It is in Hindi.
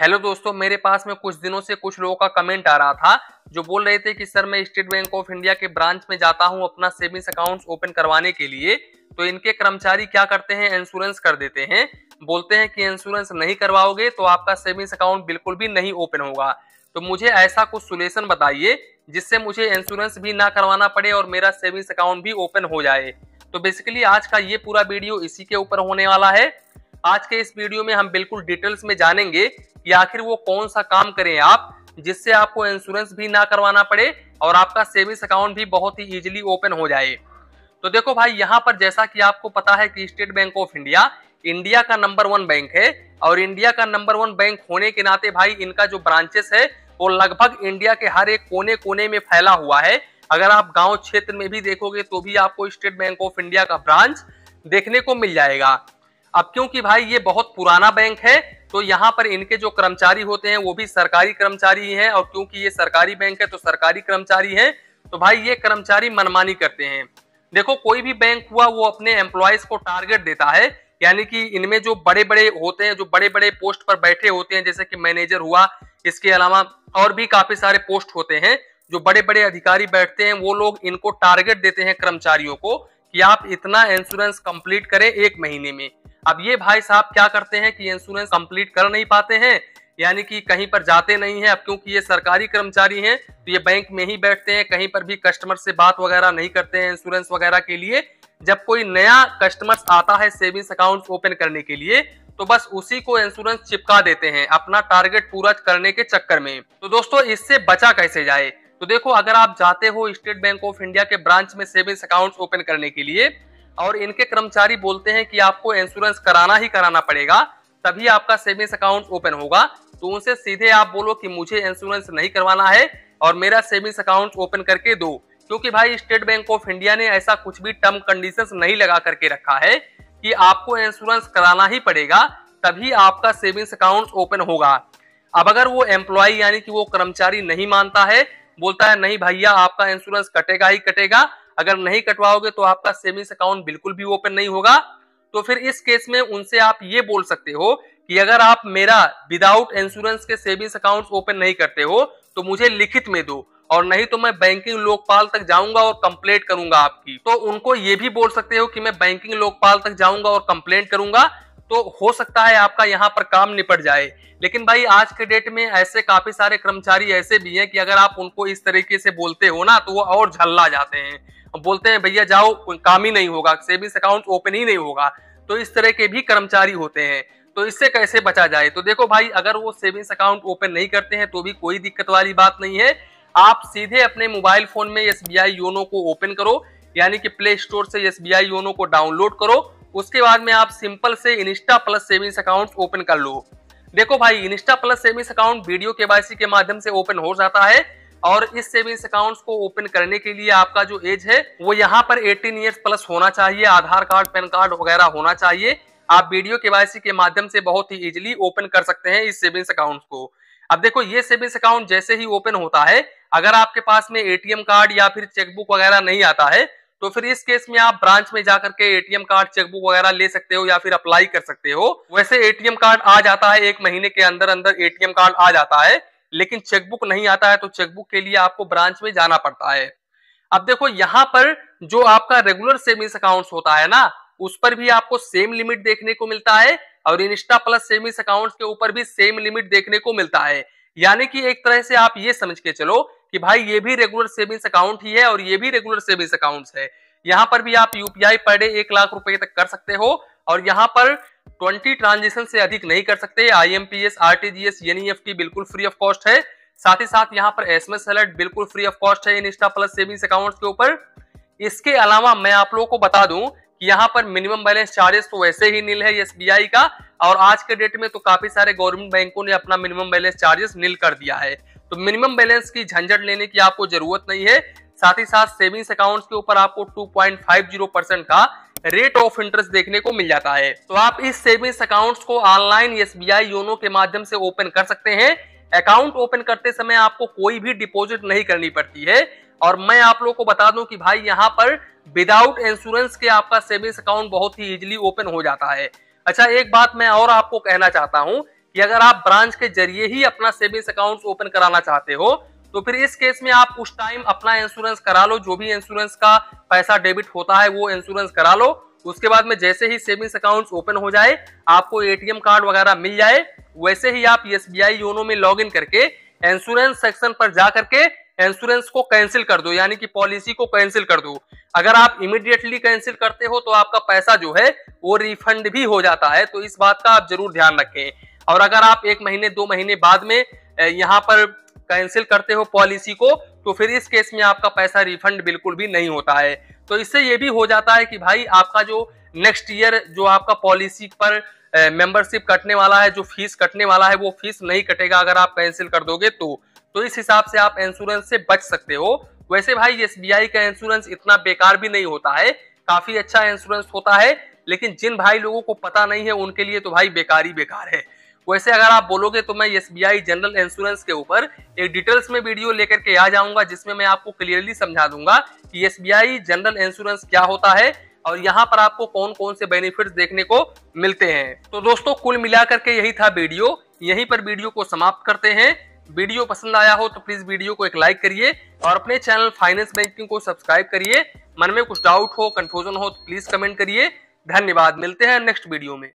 हेलो दोस्तों, मेरे पास में कुछ दिनों से कुछ लोगों का कमेंट आ रहा था जो बोल रहे थे कि सर मैं स्टेट बैंक ऑफ इंडिया के ब्रांच में जाता हूं अपना सेविंग्स अकाउंट ओपन करवाने के लिए, तो इनके कर्मचारी क्या करते हैं, इंश्योरेंस कर देते हैं। बोलते हैं कि इंश्योरेंस नहीं करवाओगे तो आपका सेविंग्स अकाउंट बिल्कुल भी नहीं ओपन होगा। तो मुझे ऐसा कुछ सोल्यूशन बताइए जिससे मुझे इंश्योरेंस भी ना करवाना पड़े और मेरा सेविंग्स अकाउंट भी ओपन हो जाए। तो बेसिकली आज का ये पूरा वीडियो इसी के ऊपर होने वाला है। आज के इस वीडियो में हम बिल्कुल डिटेल्स में जानेंगे कि आखिर वो कौन सा काम करें आप जिससे आपको इंश्योरेंस भी ना करवाना पड़े और आपका सेविंग्स अकाउंट भी बहुत ही इजीली ओपन हो जाए। तो देखो भाई, यहाँ पर जैसा कि आपको पता है कि state bank of India India का नंबर 1 बैंक है और इंडिया का नंबर 1 बैंक होने के नाते भाई इनका जो ब्रांचेस है वो लगभग इंडिया के हर एक कोने कोने में फैला हुआ है। अगर आप गांव क्षेत्र में भी देखोगे तो भी आपको स्टेट बैंक ऑफ इंडिया का ब्रांच देखने को मिल जाएगा। अब क्योंकि भाई ये बहुत पुराना बैंक है तो यहाँ पर इनके जो कर्मचारी होते हैं वो भी सरकारी कर्मचारी हैं, और क्योंकि ये सरकारी बैंक है तो सरकारी कर्मचारी हैं, तो भाई ये कर्मचारी मनमानी करते हैं। देखो, कोई भी बैंक हुआ वो अपने एम्प्लॉयज को टारगेट देता है, यानी कि इनमें जो बड़े बड़े होते हैं, जो बड़े बड़े पोस्ट पर बैठे होते हैं, जैसे कि मैनेजर हुआ, इसके अलावा और भी काफी सारे पोस्ट होते हैं, जो बड़े बड़े अधिकारी बैठते हैं, वो लोग इनको टारगेट देते हैं कर्मचारियों को कि आप इतना इंश्योरेंस कंप्लीट करें 1 महीने में। अब ये भाई साहब क्या करते हैं कि इंश्योरेंस कंप्लीट कर नहीं पाते हैं, यानी कि कहीं पर जाते नहीं हैं। अब क्योंकि ये सरकारी कर्मचारी हैं तो ये बैंक में ही बैठते हैं, कहीं पर भी कस्टमर से बात वगैरह नहीं करते हैं इंश्योरेंस वगैरह के लिए। जब कोई नया कस्टमर आता है सेविंग्स अकाउंट ओपन करने के लिए तो बस उसी को इंश्योरेंस चिपका देते हैं अपना टारगेट पूरा करने के चक्कर में। तो दोस्तों, इससे बचा कैसे जाए? तो देखो, अगर आप जाते हो स्टेट बैंक ऑफ इंडिया के ब्रांच में सेविंग्स अकाउंट ओपन करने के लिए और इनके कर्मचारी बोलते हैं कि आपको इंश्योरेंस कराना ही कराना पड़ेगा तभी आपका सेविंग्स अकाउंट ओपन होगा, तो उनसे सीधे आप बोलो कि मुझे इंश्योरेंस नहीं करवाना है और मेरा सेविंग्स अकाउंट ओपन करके दो। क्योंकि भाई स्टेट बैंक ऑफ इंडिया ने ऐसा कुछ भी टर्म कंडीशंस नहीं लगा करके रखा है कि आपको इंश्योरेंस कराना ही पड़ेगा तभी आपका सेविंग्स अकाउंट ओपन होगा। अब अगर वो एम्प्लॉय यानी कि वो कर्मचारी नहीं मानता है, बोलता है नहीं भैया आपका इंश्योरेंस कटेगा ही कटेगा, अगर नहीं कटवाओगे तो आपका सेविंग्स अकाउंट बिल्कुल भी ओपन नहीं होगा, तो फिर इस केस में उनसे आप ये बोल सकते हो कि अगर आप मेरा विदाउट इंश्योरेंस के सेविंग्स अकाउंट ओपन नहीं करते हो तो मुझे लिखित में दो, और नहीं तो मैं बैंकिंग लोकपाल तक जाऊंगा और कंप्लेंट करूंगा आपकी। तो उनको ये भी बोल सकते हो कि मैं बैंकिंग लोकपाल तक जाऊंगा और कंप्लेंट करूंगा, तो हो सकता है आपका यहाँ पर काम निपट जाए। लेकिन भाई आज के डेट में ऐसे काफी सारे कर्मचारी ऐसे भी हैं कि अगर आप उनको इस तरीके से बोलते हो ना तो वो और झल्ला जाते हैं, बोलते हैं भैया जाओ, कोई काम ही नहीं होगा, सेविंग्स अकाउंट ओपन ही नहीं होगा। तो इस तरह के भी कर्मचारी होते हैं। तो इससे कैसे बचा जाए? तो देखो भाई, अगर वो सेविंग्स अकाउंट ओपन नहीं करते हैं तो भी कोई दिक्कत वाली बात नहीं है। आप सीधे अपने मोबाइल फोन में एसबीआई योनो को ओपन करो, यानी कि प्ले स्टोर से एसबीआई योनो को डाउनलोड करो। उसके बाद में आप सिंपल से Insta plus savings account open कर लो। देखो भाई, Insta plus savings account video KYC के माध्यम से ओपन हो जाता है, और इस सेविंग्स अकाउंट्स को ओपन करने के लिए आपका जो एज है वो यहाँ पर 18 ईयर्स प्लस होना चाहिए, आधार कार्ड पैन कार्ड वगैरह होना चाहिए। आप वीडियो केवाईसी के माध्यम से बहुत ही इजीली ओपन कर सकते हैं इस सेविंग्स अकाउंट को। अब देखो, ये सेविंग्स अकाउंट जैसे ही ओपन होता है, अगर आपके पास में एटीएम कार्ड या फिर चेकबुक वगैरह नहीं आता है तो फिर इस केस में आप ब्रांच में जाकर के एटीएम कार्ड चेकबुक वगैरह ले सकते हो या फिर अप्लाई कर सकते हो। वैसे एटीएम कार्ड आ जाता है, 1 महीने के अंदर अंदर एटीएम कार्ड आ जाता है, लेकिन चेकबुक नहीं आता है तो चेकबुक के लिए आपको ब्रांच में जाना पड़ता है। अब देखो, यहाँ पर जो आपका रेगुलर सेविंग्स अकाउंट होता है ना, उस पर भी आपको सेम लिमिट देखने को मिलता है और इंस्टा प्लस सेविंग्स अकाउंट के ऊपर भी सेम लिमिट देखने को मिलता है। यानी कि एक तरह से आप ये समझ के चलो कि भाई ये भी रेगुलर सेविंग्स अकाउंट ही है और ये भी रेगुलर सेविंग्स अकाउंट है। यहाँ पर भी आप यूपीआई पर डे 1 लाख रुपए तक कर सकते हो, और यहाँ पर 20 ट्रांजेक्शन से अधिक नहीं कर सकते। आईएमपीएस, आरटीजीएस, एनईएफटी बिल्कुल फ्री ऑफ कॉस्ट है। साथ ही साथ यहाँ पर एसएमएस अलर्ट बिल्कुल फ्री ऑफ कॉस्ट है इंस्टा प्लस सेविंग्स अकाउंट के ऊपर। इसके अलावा मैं आप लोगों को बता दूं कि यहाँ पर मिनिमम बैलेंस चार्जेस तो वैसे ही नील है एसबीआई का, और आज के डेट में तो काफी सारे गवर्नमेंट बैंकों ने अपना मिनिमम बैलेंस चार्जेस नील कर दिया है, तो मिनिमम बैलेंस की झंझट लेने की आपको जरूरत नहीं है। साथ ही साथ सेविंग्स अकाउंट्स के ऊपर आपको 2.50% का रेट ऑफ इंटरेस्ट देखने को मिल जाता है। तो आप इस सेविंग्स अकाउंट्स को ऑनलाइन एसबीआई योनो के माध्यम से ओपन कर सकते हैं। अकाउंट ओपन करते समय आपको कोई भी डिपॉजिट नहीं करनी पड़ती है, और मैं आप लोगों को बता दूं कि भाई यहाँ पर विदाउट इंश्योरेंस के आपका सेविंग्स अकाउंट बहुत ही इजीली ओपन हो जाता है। अच्छा, एक बात मैं और आपको कहना चाहता हूं कि अगर आप ब्रांच के जरिए ही अपना सेविंग्स अकाउंट ओपन कराना चाहते हो तो फिर इस केस में आप उस टाइम अपना इंश्योरेंस करा लो, जो भी इंश्योरेंस का पैसा डेबिट होता है वो इंश्योरेंस करा लो। उसके बाद में जैसे ही सेविंग्स अकाउंट ओपन हो जाए, आपको एटीएम कार्ड वगैरह मिल जाए, वैसे ही आप एसबीआई योनो में लॉग इन करके इंश्योरेंस सेक्शन पर जा करके इंश्योरेंस को कैंसिल कर दो, यानी कि पॉलिसी को कैंसिल कर दो। अगर आप इमीडिएटली कैंसिल करते हो तो आपका पैसा जो है वो रिफंड भी हो जाता है, तो इस बात का आप जरूर ध्यान रखें। और अगर आप 1 महीने 2 महीने बाद में यहाँ पर कैंसिल करते हो पॉलिसी को, तो फिर इस केस में आपका पैसा रिफंड बिल्कुल भी नहीं होता है। तो इससे ये भी हो जाता है कि भाई आपका जो नेक्स्ट ईयर जो आपका पॉलिसी पर मेंबरशिप कटने वाला है, जो फीस कटने वाला है, वो फीस नहीं कटेगा अगर आप कैंसिल कर दोगे तो इस हिसाब से आप इंश्योरेंस से बच सकते हो। वैसे भाई एसबीआई का इंश्योरेंस इतना बेकार भी नहीं होता है, काफी अच्छा इंश्योरेंस होता है, लेकिन जिन भाई लोगों को पता नहीं है उनके लिए तो भाई बेकार ही बेकार है। वैसे अगर आप बोलोगे तो मैं एसबीआई जनरल इंश्योरेंस के ऊपर एक डिटेल्स में वीडियो लेकर के आ जाऊंगा, जिसमें मैं आपको क्लियरली समझा दूंगा कि एसबीआई जनरल इंश्योरेंस क्या होता है और यहाँ पर आपको कौन कौन से बेनिफिट्स देखने को मिलते हैं। तो दोस्तों कुल मिलाकर के यही था वीडियो, यहीं पर वीडियो को समाप्त करते हैं। वीडियो पसंद आया हो तो प्लीज वीडियो को एक लाइक करिए और अपने चैनल फाइनेंस बैंकिंग को सब्सक्राइब करिए। मन में कुछ डाउट हो, कंफ्यूजन हो तो प्लीज कमेंट करिए। धन्यवाद, मिलते हैं नेक्स्ट वीडियो में।